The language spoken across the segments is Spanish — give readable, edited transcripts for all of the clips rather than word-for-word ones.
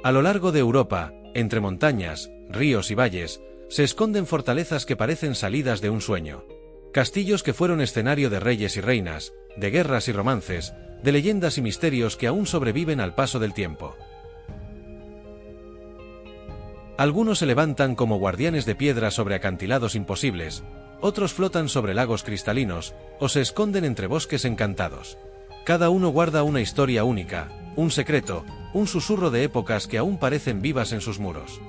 A lo largo de Europa, entre montañas, ríos y valles, se esconden fortalezas que parecen salidas de un sueño. Castillos que fueron escenario de reyes y reinas, de guerras y romances, de leyendas y misterios que aún sobreviven al paso del tiempo. Algunos se levantan como guardianes de piedra sobre acantilados imposibles, otros flotan sobre lagos cristalinos, o se esconden entre bosques encantados. Cada uno guarda una historia única, un secreto, un susurro de épocas que aún parecen vivas en sus muros.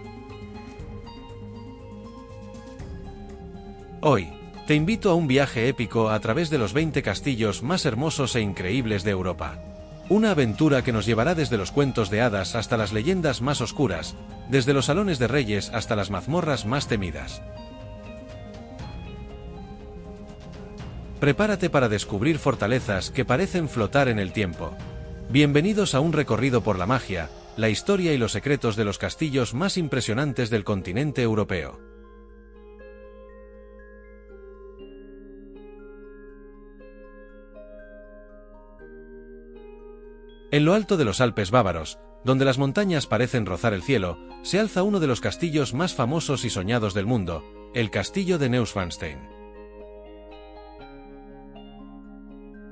Hoy, te invito a un viaje épico a través de los 20 castillos más hermosos e increíbles de Europa. Una aventura que nos llevará desde los cuentos de hadas hasta las leyendas más oscuras, desde los salones de reyes hasta las mazmorras más temidas. Prepárate para descubrir fortalezas que parecen flotar en el tiempo. Bienvenidos a un recorrido por la magia, la historia y los secretos de los castillos más impresionantes del continente europeo. En lo alto de los Alpes bávaros, donde las montañas parecen rozar el cielo, se alza uno de los castillos más famosos y soñados del mundo, el castillo de Neuschwanstein.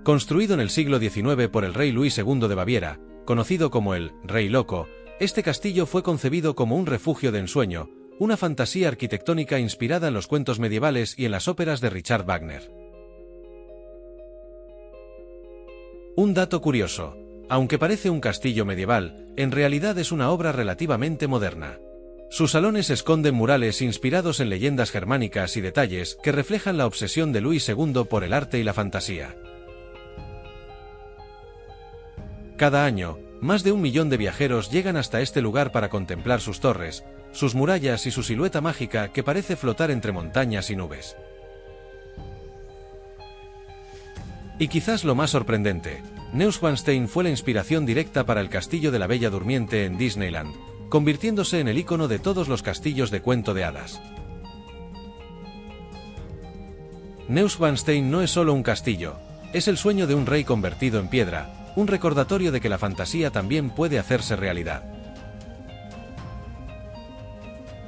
Construido en el siglo XIX por el rey Luis II de Baviera, conocido como el Rey Loco, este castillo fue concebido como un refugio de ensueño, una fantasía arquitectónica inspirada en los cuentos medievales y en las óperas de Richard Wagner. Un dato curioso: aunque parece un castillo medieval, en realidad es una obra relativamente moderna. Sus salones esconden murales inspirados en leyendas germánicas y detalles que reflejan la obsesión de Luis II por el arte y la fantasía. Cada año, más de 1 millón de viajeros llegan hasta este lugar para contemplar sus torres, sus murallas y su silueta mágica que parece flotar entre montañas y nubes. Y quizás lo más sorprendente, Neuschwanstein fue la inspiración directa para el Castillo de la Bella Durmiente en Disneyland, convirtiéndose en el icono de todos los castillos de cuento de hadas. Neuschwanstein no es solo un castillo, es el sueño de un rey convertido en piedra, un recordatorio de que la fantasía también puede hacerse realidad.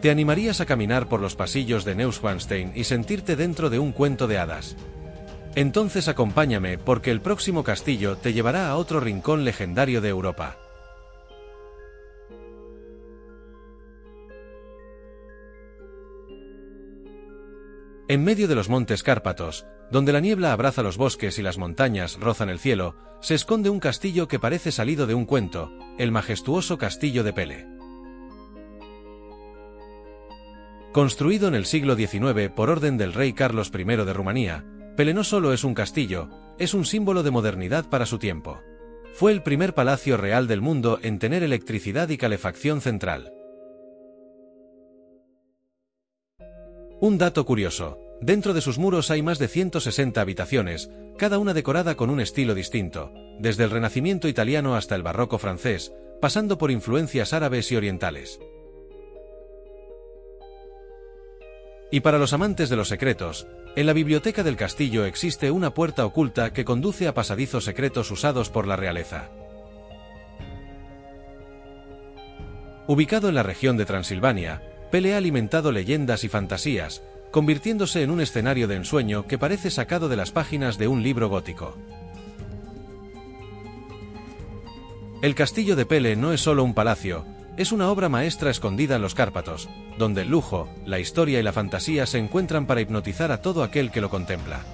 ¿Te animarías a caminar por los pasillos de Neuschwanstein y sentirte dentro de un cuento de hadas? Entonces acompáñame, porque el próximo castillo te llevará a otro rincón legendario de Europa. En medio de los montes Cárpatos, donde la niebla abraza los bosques y las montañas rozan el cielo, se esconde un castillo que parece salido de un cuento, el majestuoso castillo de Pele. Construido en el siglo XIX por orden del rey Carlos I de Rumanía, Pele no solo es un castillo, es un símbolo de modernidad para su tiempo. Fue el primer palacio real del mundo en tener electricidad y calefacción central. Un dato curioso: dentro de sus muros hay más de 160 habitaciones, cada una decorada con un estilo distinto, desde el Renacimiento italiano hasta el barroco francés, pasando por influencias árabes y orientales. Y para los amantes de los secretos, en la biblioteca del castillo existe una puerta oculta que conduce a pasadizos secretos usados por la realeza. Ubicado en la región de Transilvania, Pele ha alimentado leyendas y fantasías, convirtiéndose en un escenario de ensueño que parece sacado de las páginas de un libro gótico. El castillo de Pele no es solo un palacio, es una obra maestra escondida en los Cárpatos, donde el lujo, la historia y la fantasía se encuentran para hipnotizar a todo aquel que lo contempla.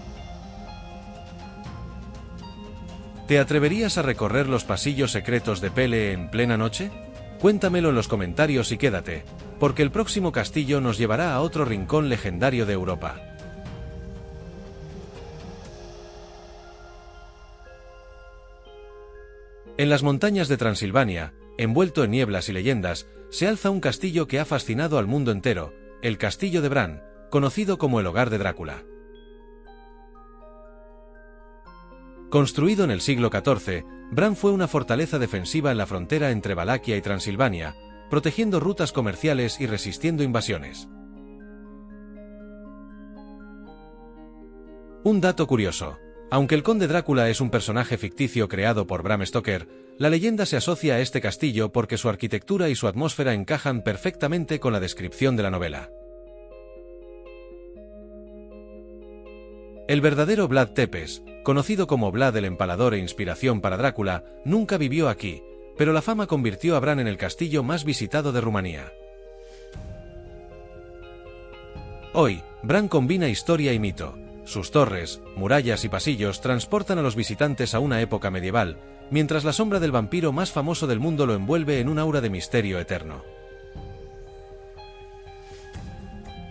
¿Te atreverías a recorrer los pasillos secretos de Pele en plena noche? Cuéntamelo en los comentarios y quédate, porque el próximo castillo nos llevará a otro rincón legendario de Europa. En las montañas de Transilvania, envuelto en nieblas y leyendas, se alza un castillo que ha fascinado al mundo entero, el Castillo de Bran, conocido como el hogar de Drácula. Construido en el siglo XIV, Bran fue una fortaleza defensiva en la frontera entre Valaquia y Transilvania, protegiendo rutas comerciales y resistiendo invasiones. Un dato curioso: Aunque el conde Drácula es un personaje ficticio creado por Bram Stoker, la leyenda se asocia a este castillo porque su arquitectura y su atmósfera encajan perfectamente con la descripción de la novela. El verdadero Vlad Tepes, conocido como Vlad el Empalador e inspiración para Drácula, nunca vivió aquí, pero la fama convirtió a Bran en el castillo más visitado de Rumanía. Hoy, Bran combina historia y mito. Sus torres, murallas y pasillos transportan a los visitantes a una época medieval, mientras la sombra del vampiro más famoso del mundo lo envuelve en un aura de misterio eterno.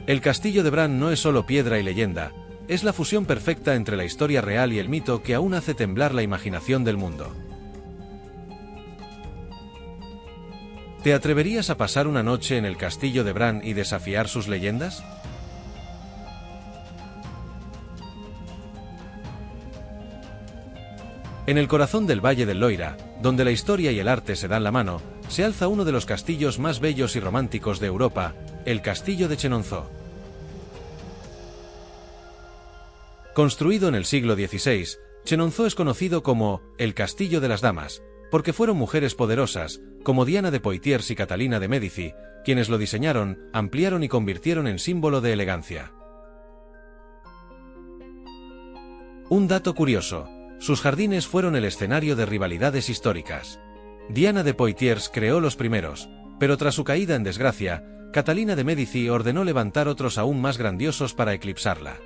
El castillo de Bran no es solo piedra y leyenda, es la fusión perfecta entre la historia real y el mito que aún hace temblar la imaginación del mundo. ¿Te atreverías a pasar una noche en el castillo de Bran y desafiar sus leyendas? En el corazón del Valle del Loira, donde la historia y el arte se dan la mano, se alza uno de los castillos más bellos y románticos de Europa, el castillo de Chenonceau. Construido en el siglo XVI, Chenonceau es conocido como el Castillo de las Damas, porque fueron mujeres poderosas, como Diana de Poitiers y Catalina de Médici, quienes lo diseñaron, ampliaron y convirtieron en símbolo de elegancia. Un dato curioso: sus jardines fueron el escenario de rivalidades históricas. Diana de Poitiers creó los primeros, pero tras su caída en desgracia, Catalina de Médici ordenó levantar otros aún más grandiosos para eclipsarla.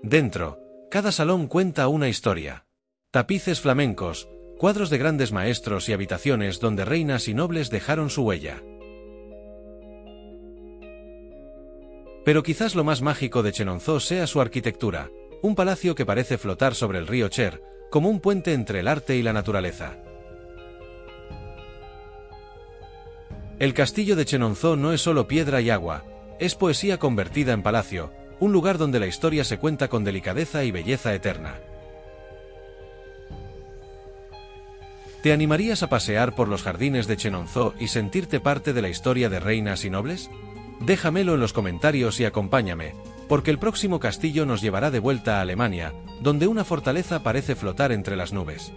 Dentro, cada salón cuenta una historia. Tapices flamencos, cuadros de grandes maestros y habitaciones donde reinas y nobles dejaron su huella. Pero quizás lo más mágico de Chenonceau sea su arquitectura, un palacio que parece flotar sobre el río Cher, como un puente entre el arte y la naturaleza. El castillo de Chenonceau no es solo piedra y agua, es poesía convertida en palacio, un lugar donde la historia se cuenta con delicadeza y belleza eterna. ¿Te animarías a pasear por los jardines de Chenonceau y sentirte parte de la historia de reinas y nobles? Déjamelo en los comentarios y acompáñame, porque el próximo castillo nos llevará de vuelta a Alemania, donde una fortaleza parece flotar entre las nubes.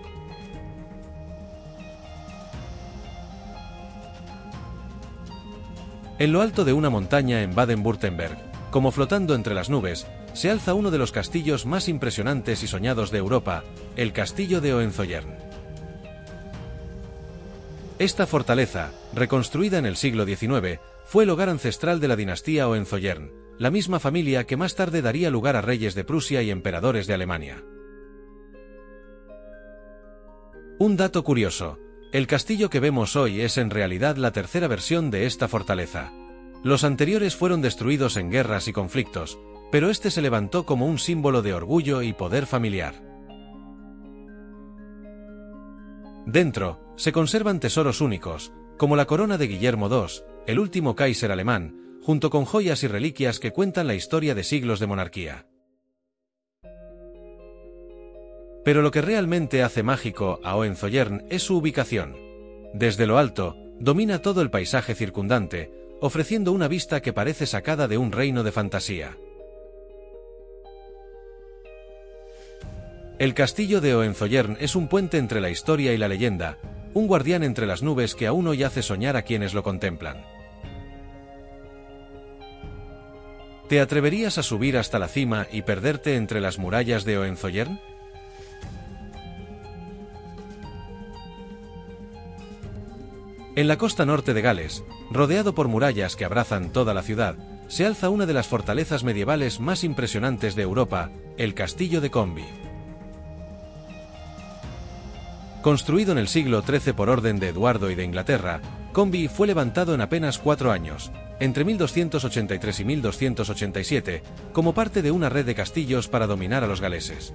En lo alto de una montaña en Baden-Württemberg, como flotando entre las nubes, se alza uno de los castillos más impresionantes y soñados de Europa, el castillo de Hohenzollern. Esta fortaleza, reconstruida en el siglo XIX, fue el hogar ancestral de la dinastía Hohenzollern, la misma familia que más tarde daría lugar a reyes de Prusia y emperadores de Alemania. Un dato curioso: el castillo que vemos hoy es en realidad la tercera versión de esta fortaleza. Los anteriores fueron destruidos en guerras y conflictos, pero este se levantó como un símbolo de orgullo y poder familiar. Dentro, se conservan tesoros únicos, como la corona de Guillermo II, el último Kaiser alemán, junto con joyas y reliquias que cuentan la historia de siglos de monarquía. Pero lo que realmente hace mágico a Hohenzollern es su ubicación. Desde lo alto, domina todo el paisaje circundante, ofreciendo una vista que parece sacada de un reino de fantasía. El castillo de Hohenzollern es un puente entre la historia y la leyenda, un guardián entre las nubes que aún hoy hace soñar a quienes lo contemplan. ¿Te atreverías a subir hasta la cima y perderte entre las murallas de Hohenzollern? En la costa norte de Gales, rodeado por murallas que abrazan toda la ciudad, se alza una de las fortalezas medievales más impresionantes de Europa, el castillo de Comby. Construido en el siglo XIII por orden de Eduardo y de Inglaterra, Comby fue levantado en apenas 4 años, entre 1283 y 1287, como parte de una red de castillos para dominar a los galeses.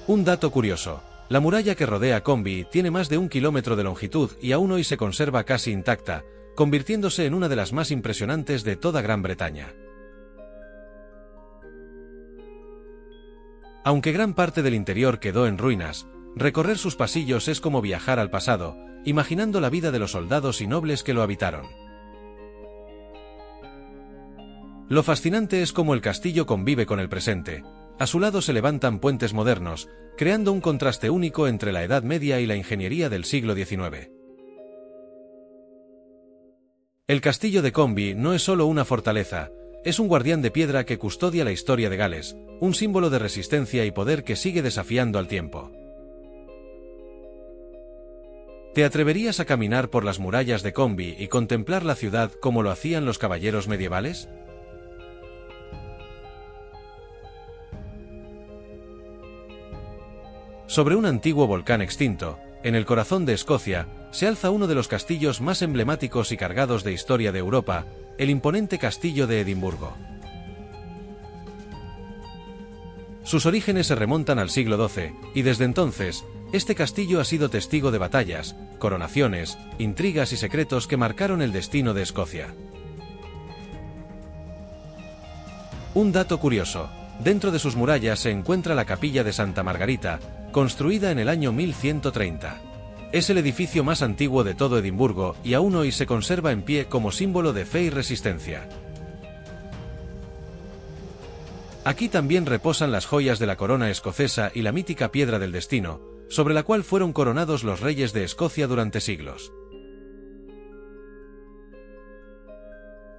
Un dato curioso: la muralla que rodea Comby tiene más de 1 kilómetro de longitud y aún hoy se conserva casi intacta, convirtiéndose en una de las más impresionantes de toda Gran Bretaña. Aunque gran parte del interior quedó en ruinas, recorrer sus pasillos es como viajar al pasado, imaginando la vida de los soldados y nobles que lo habitaron. Lo fascinante es cómo el castillo convive con el presente. A su lado se levantan puentes modernos, creando un contraste único entre la Edad Media y la ingeniería del siglo XIX. El castillo de Combe no es solo una fortaleza, es un guardián de piedra que custodia la historia de Gales, un símbolo de resistencia y poder que sigue desafiando al tiempo. ¿Te atreverías a caminar por las murallas de Combe y contemplar la ciudad como lo hacían los caballeros medievales? Sobre un antiguo volcán extinto, en el corazón de Escocia, se alza uno de los castillos más emblemáticos y cargados de historia de Europa, el imponente castillo de Edimburgo. Sus orígenes se remontan al siglo XII, y desde entonces, este castillo ha sido testigo de batallas, coronaciones, intrigas y secretos que marcaron el destino de Escocia. Un dato curioso: dentro de sus murallas se encuentra la capilla de Santa Margarita, construida en el año 1130. Es el edificio más antiguo de todo Edimburgo y aún hoy se conserva en pie como símbolo de fe y resistencia. Aquí también reposan las joyas de la corona escocesa y la mítica piedra del destino, sobre la cual fueron coronados los reyes de Escocia durante siglos.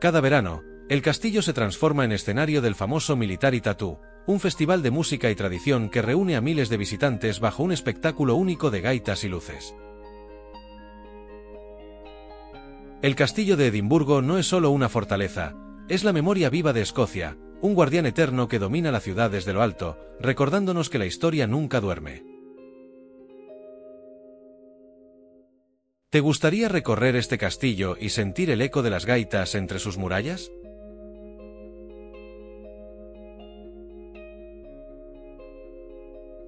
Cada verano, el castillo se transforma en escenario del famoso Military Tattoo, un festival de música y tradición que reúne a miles de visitantes bajo un espectáculo único de gaitas y luces. El castillo de Edimburgo no es solo una fortaleza, es la memoria viva de Escocia, un guardián eterno que domina la ciudad desde lo alto, recordándonos que la historia nunca duerme. ¿Te gustaría recorrer este castillo y sentir el eco de las gaitas entre sus murallas?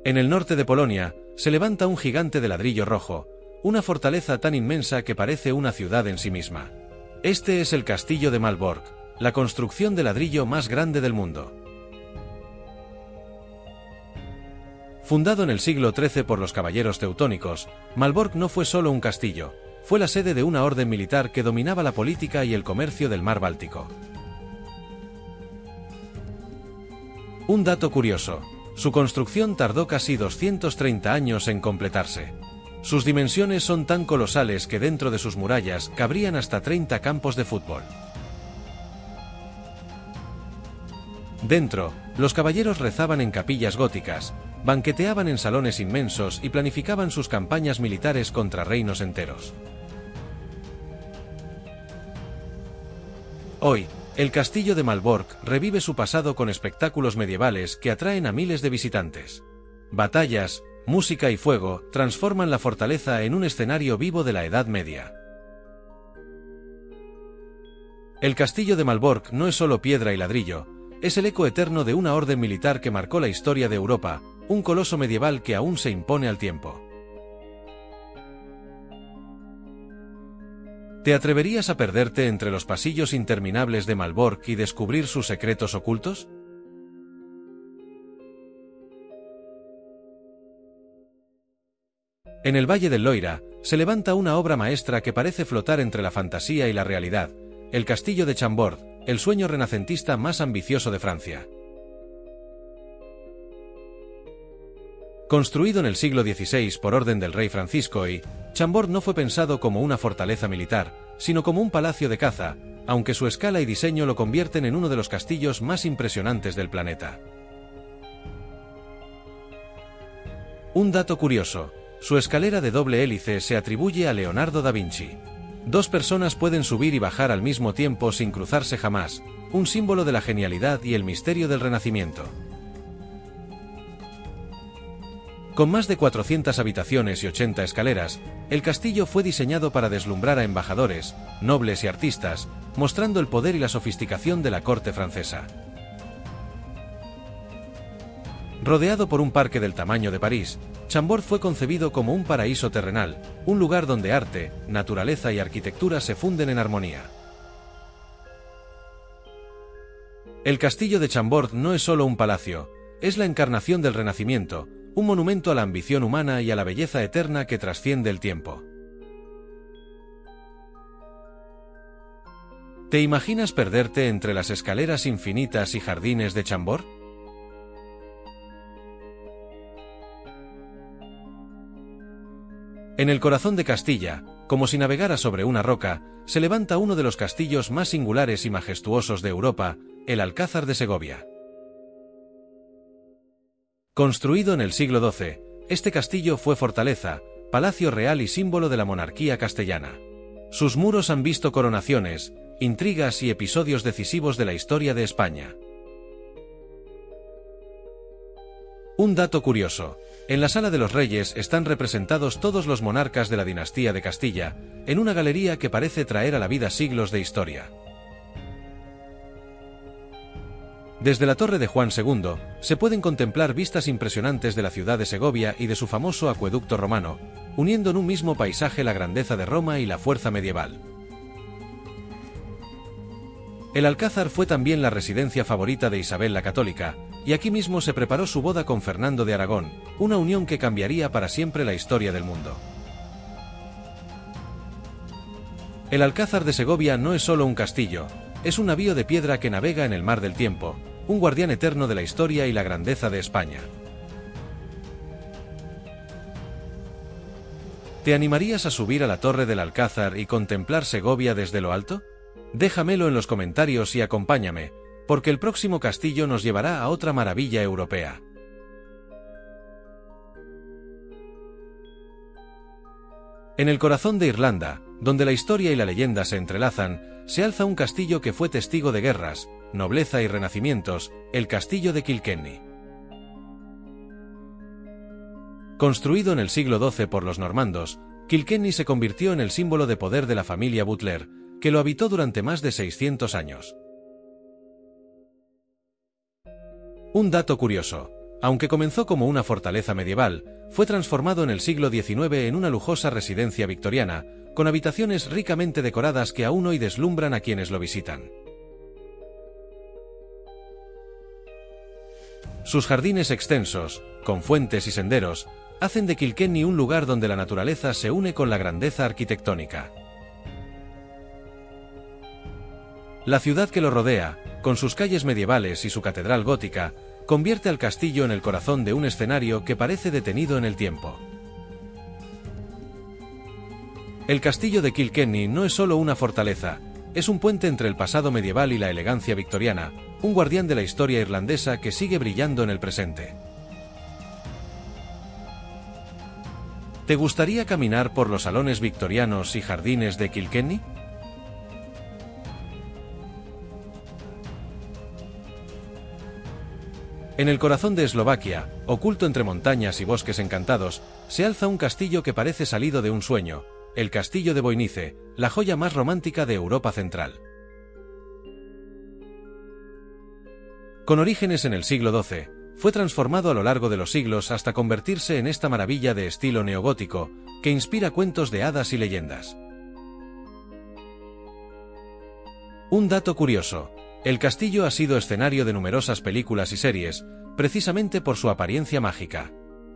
En el norte de Polonia, se levanta un gigante de ladrillo rojo, una fortaleza tan inmensa que parece una ciudad en sí misma. Este es el castillo de Malbork, la construcción de ladrillo más grande del mundo. Fundado en el siglo XIII por los caballeros teutónicos, Malbork no fue solo un castillo, fue la sede de una orden militar que dominaba la política y el comercio del mar Báltico. Un dato curioso: su construcción tardó casi 230 años en completarse. Sus dimensiones son tan colosales que dentro de sus murallas cabrían hasta 30 campos de fútbol. Dentro, los caballeros rezaban en capillas góticas, banqueteaban en salones inmensos y planificaban sus campañas militares contra reinos enteros. Hoy, el castillo de Malbork revive su pasado con espectáculos medievales que atraen a miles de visitantes. Batallas, música y fuego transforman la fortaleza en un escenario vivo de la Edad Media. El castillo de Malbork no es solo piedra y ladrillo, es el eco eterno de una orden militar que marcó la historia de Europa, un coloso medieval que aún se impone al tiempo. ¿Te atreverías a perderte entre los pasillos interminables de Malbork y descubrir sus secretos ocultos? En el Valle del Loira, se levanta una obra maestra que parece flotar entre la fantasía y la realidad, el castillo de Chambord, el sueño renacentista más ambicioso de Francia. Construido en el siglo XVI por orden del rey Francisco I, Chambord no fue pensado como una fortaleza militar, sino como un palacio de caza, aunque su escala y diseño lo convierten en uno de los castillos más impresionantes del planeta. Un dato curioso: su escalera de doble hélice se atribuye a Leonardo da Vinci. 2 personas pueden subir y bajar al mismo tiempo sin cruzarse jamás, un símbolo de la genialidad y el misterio del Renacimiento. Con más de 400 habitaciones y 80 escaleras, el castillo fue diseñado para deslumbrar a embajadores, nobles y artistas, mostrando el poder y la sofisticación de la corte francesa. Rodeado por un parque del tamaño de París, Chambord fue concebido como un paraíso terrenal, un lugar donde arte, naturaleza y arquitectura se funden en armonía. El castillo de Chambord no es solo un palacio, es la encarnación del Renacimiento, un monumento a la ambición humana y a la belleza eterna que trasciende el tiempo. ¿Te imaginas perderte entre las escaleras infinitas y jardines de Chambord? En el corazón de Castilla, como si navegara sobre una roca, se levanta uno de los castillos más singulares y majestuosos de Europa, el Alcázar de Segovia. Construido en el siglo XII, este castillo fue fortaleza, palacio real y símbolo de la monarquía castellana. Sus muros han visto coronaciones, intrigas y episodios decisivos de la historia de España. Un dato curioso: en la Sala de los Reyes están representados todos los monarcas de la dinastía de Castilla, en una galería que parece traer a la vida siglos de historia. Desde la Torre de Juan II, se pueden contemplar vistas impresionantes de la ciudad de Segovia y de su famoso acueducto romano, uniendo en un mismo paisaje la grandeza de Roma y la fuerza medieval. El Alcázar fue también la residencia favorita de Isabel la Católica, y aquí mismo se preparó su boda con Fernando de Aragón, una unión que cambiaría para siempre la historia del mundo. El Alcázar de Segovia no es solo un castillo, es un navío de piedra que navega en el mar del tiempo, un guardián eterno de la historia y la grandeza de España. ¿Te animarías a subir a la torre del Alcázar y contemplar Segovia desde lo alto? Déjamelo en los comentarios y acompáñame, porque el próximo castillo nos llevará a otra maravilla europea. En el corazón de Irlanda, donde la historia y la leyenda se entrelazan, se alza un castillo que fue testigo de guerras, nobleza y renacimientos, el castillo de Kilkenny. Construido en el siglo XII por los normandos, Kilkenny se convirtió en el símbolo de poder de la familia Butler, que lo habitó durante más de 600 años. Un dato curioso: aunque comenzó como una fortaleza medieval, fue transformado en el siglo XIX en una lujosa residencia victoriana, con habitaciones ricamente decoradas que aún hoy deslumbran a quienes lo visitan. Sus jardines extensos, con fuentes y senderos, hacen de Kilkenny un lugar donde la naturaleza se une con la grandeza arquitectónica. La ciudad que lo rodea, con sus calles medievales y su catedral gótica, convierte al castillo en el corazón de un escenario que parece detenido en el tiempo. El castillo de Kilkenny no es solo una fortaleza, es un puente entre el pasado medieval y la elegancia victoriana, un guardián de la historia irlandesa que sigue brillando en el presente. ¿Te gustaría caminar por los salones victorianos y jardines de Kilkenny? En el corazón de Eslovaquia, oculto entre montañas y bosques encantados, se alza un castillo que parece salido de un sueño, el castillo de Voinice, la joya más romántica de Europa Central. Con orígenes en el siglo XII, fue transformado a lo largo de los siglos hasta convertirse en esta maravilla de estilo neogótico, que inspira cuentos de hadas y leyendas. Un dato curioso: el castillo ha sido escenario de numerosas películas y series, precisamente por su apariencia mágica.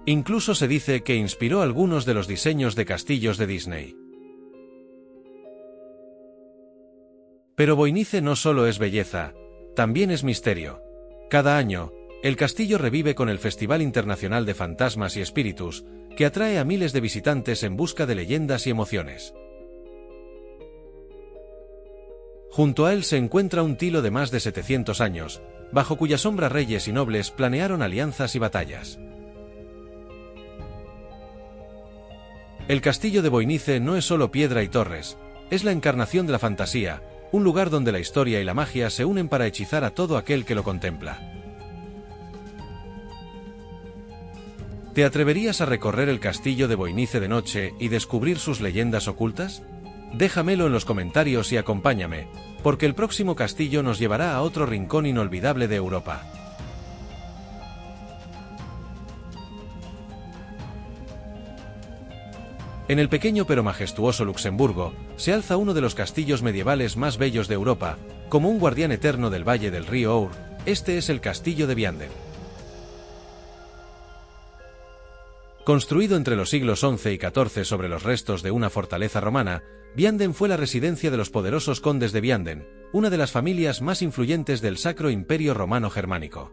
Incluso se dice que inspiró algunos de los diseños de castillos de Disney. Pero Voinice no solo es belleza, también es misterio. Cada año, el castillo revive con el Festival Internacional de Fantasmas y Espíritus, que atrae a miles de visitantes en busca de leyendas y emociones. Junto a él se encuentra un tilo de más de 700 años, bajo cuya sombra reyes y nobles planearon alianzas y batallas. El castillo de Voinice no es solo piedra y torres, es la encarnación de la fantasía, un lugar donde la historia y la magia se unen para hechizar a todo aquel que lo contempla. ¿Te atreverías a recorrer el castillo de Voinice de noche y descubrir sus leyendas ocultas? Déjamelo en los comentarios y acompáñame, porque el próximo castillo nos llevará a otro rincón inolvidable de Europa. En el pequeño pero majestuoso Luxemburgo, se alza uno de los castillos medievales más bellos de Europa, como un guardián eterno del valle del río Our. Este es el castillo de Vianden. Construido entre los siglos XI y XIV sobre los restos de una fortaleza romana, Vianden fue la residencia de los poderosos condes de Vianden, una de las familias más influyentes del Sacro Imperio Romano Germánico.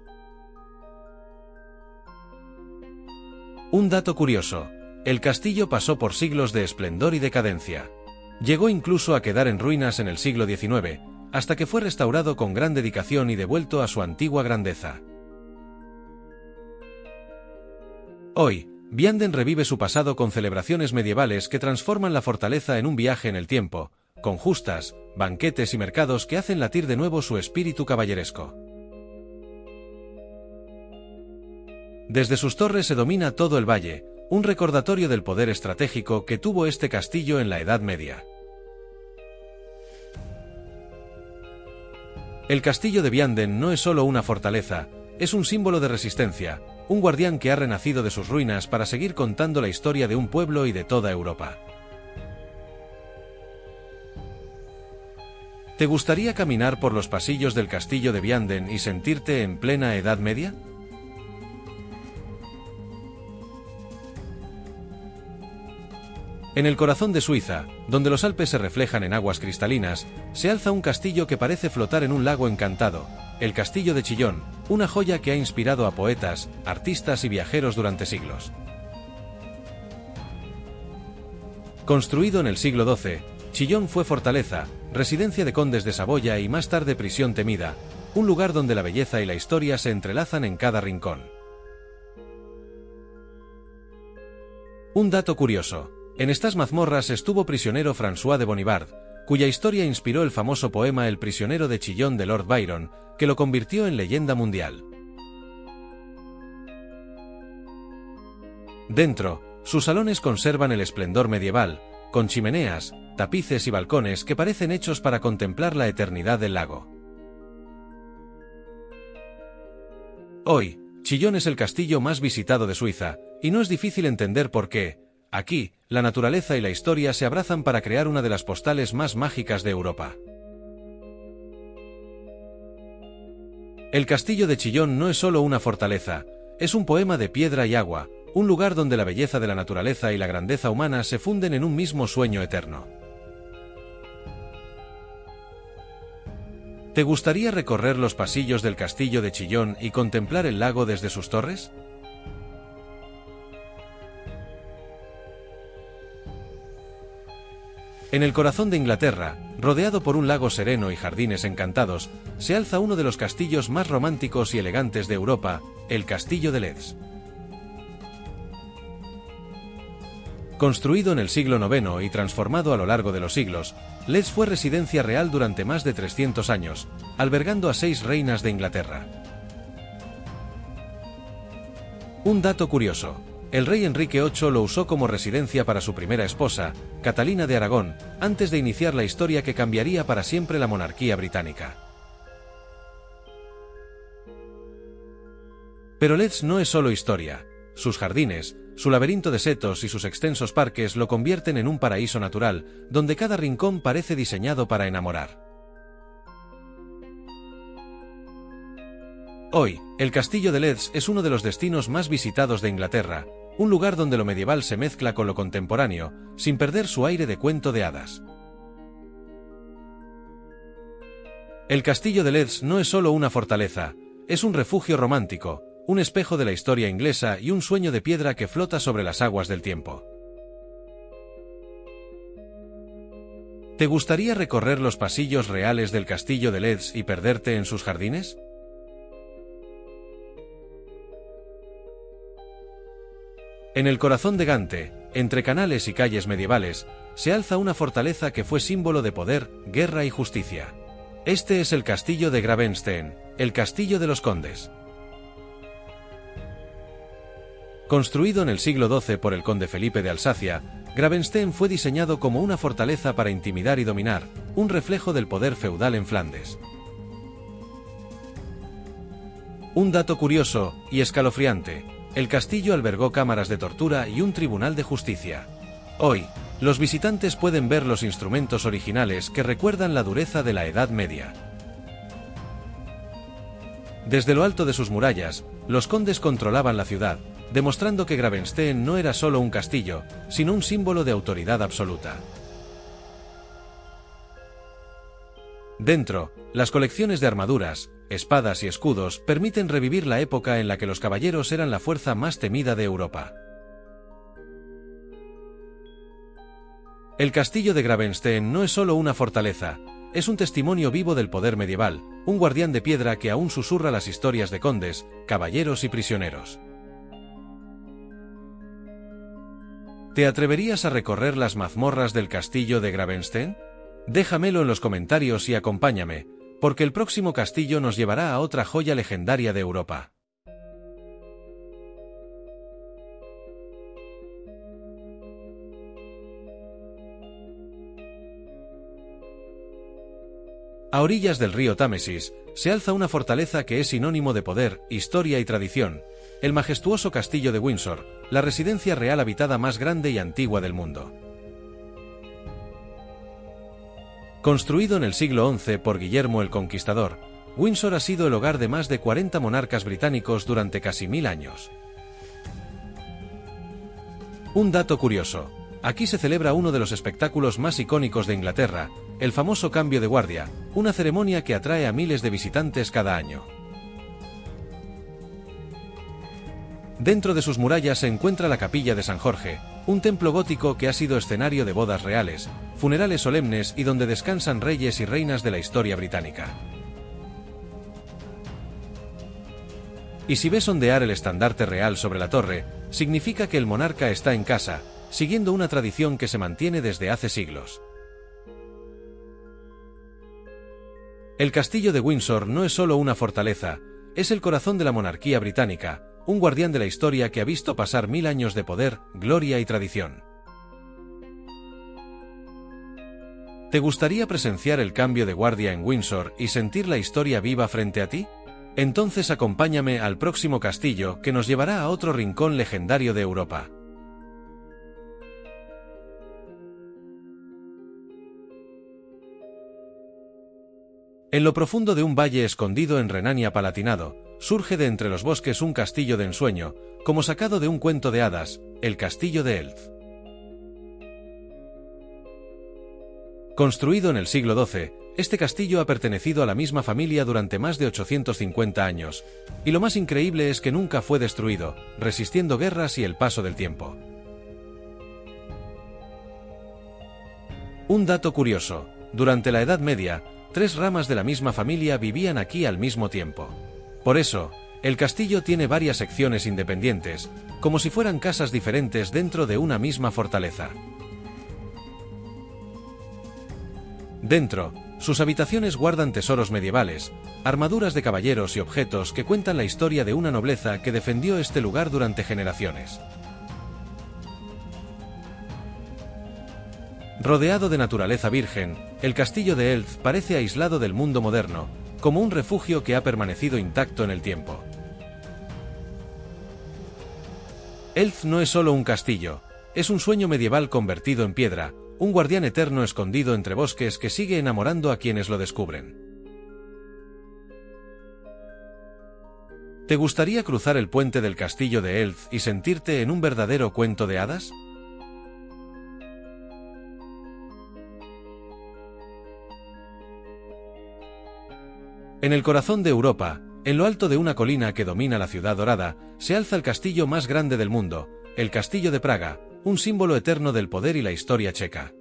Un dato curioso: el castillo pasó por siglos de esplendor y decadencia. Llegó incluso a quedar en ruinas en el siglo XIX, hasta que fue restaurado con gran dedicación y devuelto a su antigua grandeza. Hoy, Vianden revive su pasado con celebraciones medievales que transforman la fortaleza en un viaje en el tiempo, con justas, banquetes y mercados que hacen latir de nuevo su espíritu caballeresco. Desde sus torres se domina todo el valle, un recordatorio del poder estratégico que tuvo este castillo en la Edad Media. El castillo de Vianden no es solo una fortaleza, es un símbolo de resistencia, un guardián que ha renacido de sus ruinas para seguir contando la historia de un pueblo y de toda Europa. ¿Te gustaría caminar por los pasillos del castillo de Vianden y sentirte en plena Edad Media? En el corazón de Suiza, donde los Alpes se reflejan en aguas cristalinas, se alza un castillo que parece flotar en un lago encantado, el Castillo de Chillón, una joya que ha inspirado a poetas, artistas y viajeros durante siglos. Construido en el siglo XII, Chillón fue fortaleza, residencia de condes de Saboya y más tarde prisión temida, un lugar donde la belleza y la historia se entrelazan en cada rincón. Un dato curioso: en estas mazmorras estuvo prisionero François de Bonivard, cuya historia inspiró el famoso poema El prisionero de Chillón de Lord Byron, que lo convirtió en leyenda mundial. Dentro, sus salones conservan el esplendor medieval, con chimeneas, tapices y balcones que parecen hechos para contemplar la eternidad del lago. Hoy, Chillón es el castillo más visitado de Suiza, y no es difícil entender por qué. Aquí, la naturaleza y la historia se abrazan para crear una de las postales más mágicas de Europa. El castillo de Chillón no es solo una fortaleza, es un poema de piedra y agua, un lugar donde la belleza de la naturaleza y la grandeza humana se funden en un mismo sueño eterno. ¿Te gustaría recorrer los pasillos del castillo de Chillón y contemplar el lago desde sus torres? En el corazón de Inglaterra, rodeado por un lago sereno y jardines encantados, se alza uno de los castillos más románticos y elegantes de Europa, el Castillo de Leeds. Construido en el siglo IX y transformado a lo largo de los siglos, Leeds fue residencia real durante más de 300 años, albergando a 6 reinas de Inglaterra. Un dato curioso: el rey Enrique VIII lo usó como residencia para su primera esposa, Catalina de Aragón, antes de iniciar la historia que cambiaría para siempre la monarquía británica. Pero Leeds no es solo historia. Sus jardines, su laberinto de setos y sus extensos parques lo convierten en un paraíso natural, donde cada rincón parece diseñado para enamorar. Hoy, el castillo de Leeds es uno de los destinos más visitados de Inglaterra, un lugar donde lo medieval se mezcla con lo contemporáneo, sin perder su aire de cuento de hadas. El castillo de Leeds no es solo una fortaleza, es un refugio romántico, un espejo de la historia inglesa y un sueño de piedra que flota sobre las aguas del tiempo. ¿Te gustaría recorrer los pasillos reales del castillo de Leeds y perderte en sus jardines? En el corazón de Gante, entre canales y calles medievales, se alza una fortaleza que fue símbolo de poder, guerra y justicia. Este es el castillo de Gravenstein, el castillo de los condes. Construido en el siglo XII por el conde Felipe de Alsacia, Gravenstein fue diseñado como una fortaleza para intimidar y dominar, un reflejo del poder feudal en Flandes. Un dato curioso y escalofriante: el castillo albergó cámaras de tortura y un tribunal de justicia. Hoy, los visitantes pueden ver los instrumentos originales que recuerdan la dureza de la Edad Media. Desde lo alto de sus murallas, los condes controlaban la ciudad, demostrando que Gravenstein no era solo un castillo, sino un símbolo de autoridad absoluta. Dentro, las colecciones de armaduras, espadas y escudos permiten revivir la época en la que los caballeros eran la fuerza más temida de Europa. El castillo de Gravenstein no es solo una fortaleza, es un testimonio vivo del poder medieval, un guardián de piedra que aún susurra las historias de condes, caballeros y prisioneros. ¿Te atreverías a recorrer las mazmorras del castillo de Gravenstein? Déjamelo en los comentarios y acompáñame, porque el próximo castillo nos llevará a otra joya legendaria de Europa. A orillas del río Támesis, se alza una fortaleza que es sinónimo de poder, historia y tradición, el majestuoso castillo de Windsor, la residencia real habitada más grande y antigua del mundo. Construido en el siglo XI por Guillermo el Conquistador, Windsor ha sido el hogar de más de 40 monarcas británicos durante casi 1000 años. Un dato curioso: aquí se celebra uno de los espectáculos más icónicos de Inglaterra, el famoso cambio de guardia, una ceremonia que atrae a miles de visitantes cada año. Dentro de sus murallas se encuentra la Capilla de San Jorge, un templo gótico que ha sido escenario de bodas reales, funerales solemnes y donde descansan reyes y reinas de la historia británica. Y si ves ondear el estandarte real sobre la torre, significa que el monarca está en casa, siguiendo una tradición que se mantiene desde hace siglos. El castillo de Windsor no es solo una fortaleza, es el corazón de la monarquía británica, un guardián de la historia que ha visto pasar 1000 años de poder, gloria y tradición. ¿Te gustaría presenciar el cambio de guardia en Windsor y sentir la historia viva frente a ti? Entonces acompáñame al próximo castillo que nos llevará a otro rincón legendario de Europa. En lo profundo de un valle escondido en Renania-Palatinado, surge de entre los bosques un castillo de ensueño, como sacado de un cuento de hadas, el castillo de Elf. Construido en el siglo XII, este castillo ha pertenecido a la misma familia durante más de 850 años, y lo más increíble es que nunca fue destruido, resistiendo guerras y el paso del tiempo. Un dato curioso: durante la Edad Media, 3 ramas de la misma familia vivían aquí al mismo tiempo. Por eso, el castillo tiene varias secciones independientes, como si fueran casas diferentes dentro de una misma fortaleza. Dentro, sus habitaciones guardan tesoros medievales, armaduras de caballeros y objetos que cuentan la historia de una nobleza que defendió este lugar durante generaciones. Rodeado de naturaleza virgen, el castillo de Elf parece aislado del mundo moderno, como un refugio que ha permanecido intacto en el tiempo. Elf no es solo un castillo, es un sueño medieval convertido en piedra, un guardián eterno escondido entre bosques que sigue enamorando a quienes lo descubren. ¿Te gustaría cruzar el puente del castillo de Elf y sentirte en un verdadero cuento de hadas? En el corazón de Europa, en lo alto de una colina que domina la ciudad dorada, se alza el castillo más grande del mundo, el Castillo de Praga, un símbolo eterno del poder y la historia checa.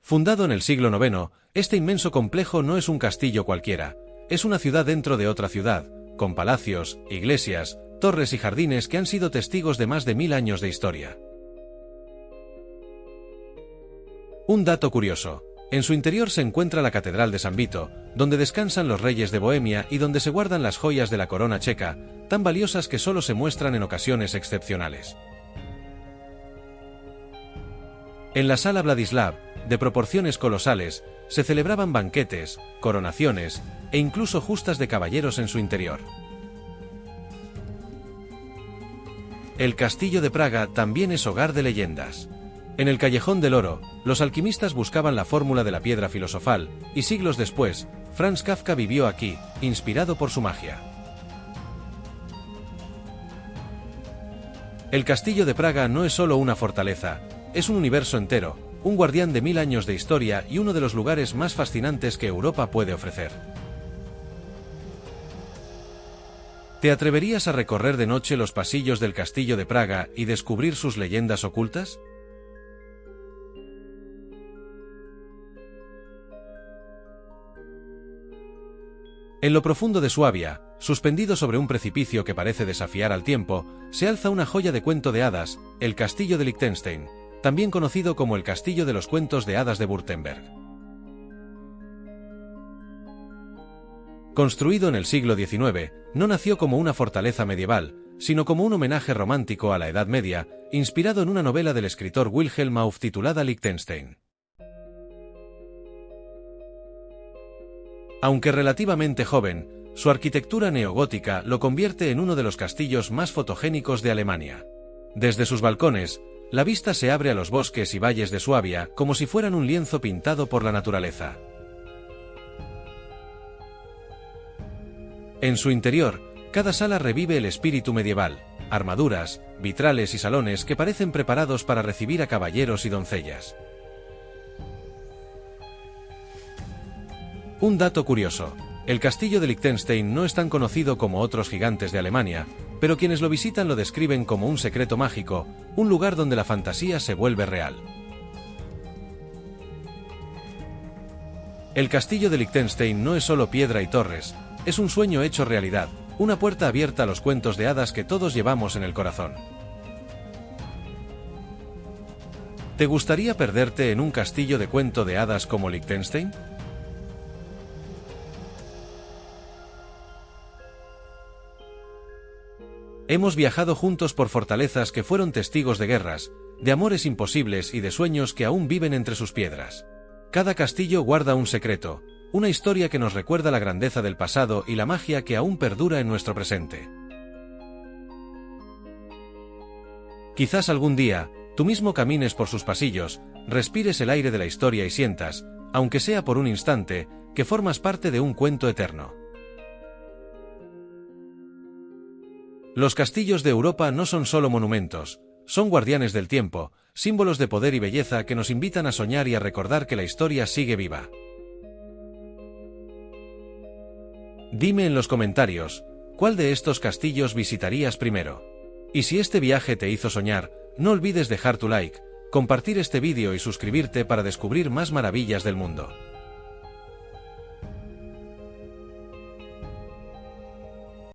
Fundado en el siglo IX, este inmenso complejo no es un castillo cualquiera, es una ciudad dentro de otra ciudad, con palacios, iglesias, torres y jardines que han sido testigos de más de 1000 años de historia. Un dato curioso: en su interior se encuentra la Catedral de San Vito, donde descansan los reyes de Bohemia y donde se guardan las joyas de la corona checa, tan valiosas que solo se muestran en ocasiones excepcionales. En la sala Vladislav, de proporciones colosales, se celebraban banquetes, coronaciones e incluso justas de caballeros en su interior. El Castillo de Praga también es hogar de leyendas. En el Callejón del Oro, los alquimistas buscaban la fórmula de la piedra filosofal, y siglos después, Franz Kafka vivió aquí, inspirado por su magia. El castillo de Praga no es solo una fortaleza, es un universo entero, un guardián de 1000 años de historia y uno de los lugares más fascinantes que Europa puede ofrecer. ¿Te atreverías a recorrer de noche los pasillos del castillo de Praga y descubrir sus leyendas ocultas? En lo profundo de Suabia, suspendido sobre un precipicio que parece desafiar al tiempo, se alza una joya de cuento de hadas, el castillo de Liechtenstein, también conocido como el castillo de los cuentos de hadas de Württemberg. Construido en el siglo XIX, no nació como una fortaleza medieval, sino como un homenaje romántico a la Edad Media, inspirado en una novela del escritor Wilhelm Auff titulada Liechtenstein. Aunque relativamente joven, su arquitectura neogótica lo convierte en uno de los castillos más fotogénicos de Alemania. Desde sus balcones, la vista se abre a los bosques y valles de Suabia como si fueran un lienzo pintado por la naturaleza. En su interior, cada sala revive el espíritu medieval, armaduras, vitrales y salones que parecen preparados para recibir a caballeros y doncellas. Un dato curioso: el castillo de Liechtenstein no es tan conocido como otros gigantes de Alemania, pero quienes lo visitan lo describen como un secreto mágico, un lugar donde la fantasía se vuelve real. El castillo de Liechtenstein no es solo piedra y torres, es un sueño hecho realidad, una puerta abierta a los cuentos de hadas que todos llevamos en el corazón. ¿Te gustaría perderte en un castillo de cuento de hadas como Liechtenstein? Hemos viajado juntos por fortalezas que fueron testigos de guerras, de amores imposibles y de sueños que aún viven entre sus piedras. Cada castillo guarda un secreto, una historia que nos recuerda la grandeza del pasado y la magia que aún perdura en nuestro presente. Quizás algún día, tú mismo camines por sus pasillos, respires el aire de la historia y sientas, aunque sea por un instante, que formas parte de un cuento eterno. Los castillos de Europa no son solo monumentos, son guardianes del tiempo, símbolos de poder y belleza que nos invitan a soñar y a recordar que la historia sigue viva. Dime en los comentarios, ¿cuál de estos castillos visitarías primero? Y si este viaje te hizo soñar, no olvides dejar tu like, compartir este vídeo y suscribirte para descubrir más maravillas del mundo.